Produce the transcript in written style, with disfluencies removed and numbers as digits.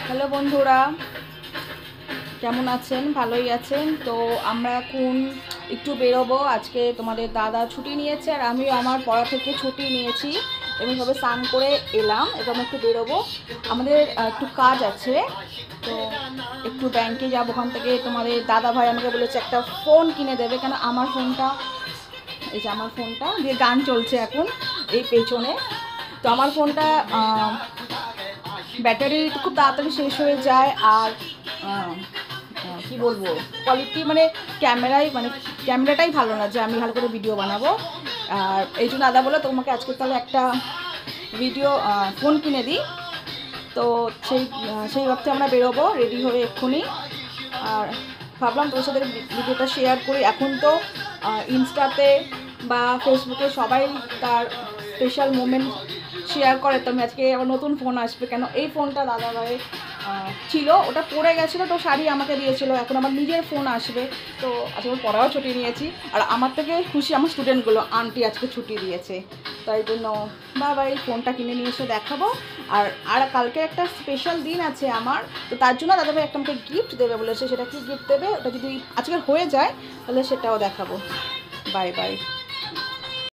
Hello বন্ধুরা, কেমন আছেন? ভালোই আছেন তো? আমরা এখন একটু বেরোবো। আজকে তোমাদের দাদা ছুটি নিয়েছে আর আমিও আমার পড়া থেকে ছুটি নিয়েছি এবং সবে স্নান করে এলাম। এবার আমরা একটু বেরোবো, আমাদের একটু কাজ আছে। তো একটু ব্যাংকে যাবো, ওখান থেকে তোমাদের দাদা ভাই আমাকে বলেছে একটা ফোন কিনে দেবে, কেন আমার ফোনটা, এই যে আমার ফোনটা দিয়ে গান চলছে এখন এই পেছনে। তো আমার ফোনটা ব্যাটারি খুব তাড়াতাড়ি শেষ হয়ে যায় আর কি বলবো, কোয়ালিটি মানে ক্যামেরাটাই ভালো না যে আমি ভালো করে ভিডিও বানাবো। আর এই জন্য দাদা বলে তোমাকে আজকে তাহলে একটা ফোন কিনে দিই। তো সেই ভাবতে আমরা বেরোবো রেডি হয়ে এক্ষুনি। আর ভাবলাম তোর সাথে ভিডিওটা শেয়ার করি। এখন তো ইনস্টাতে বা ফেসবুকে সবাই তার স্পেশাল মোমেন্ট শেয়ার করে। তো আমি আজকে আবার নতুন ফোন আসবে, কেন এই ফোনটা দাদাভাইয়ের ছিল, ওটা পড়ে গেছিলো, তো শাড়ি আমাকে দিয়েছিল, এখন আমার নিজের ফোন আসবে। তো আজকে আমার পড়াও ছুটি নিয়েছি আর আমার থেকে খুশি আমার স্টুডেন্টগুলো, আন্টি আজকে ছুটি দিয়েছে, তাই জন্য বাবা এই ফোনটা কিনে নিয়ে এসে দেখাবো। আর কালকে একটা স্পেশাল দিন আছে আমার, তো তার জন্য দাদাভাই একটা আমাকে গিফট দেবে বলেছে। সেটা কি গিফট দেবে ওটা যদি আজকের হয়ে যায় তাহলে সেটাও দেখাবো। Bye bye.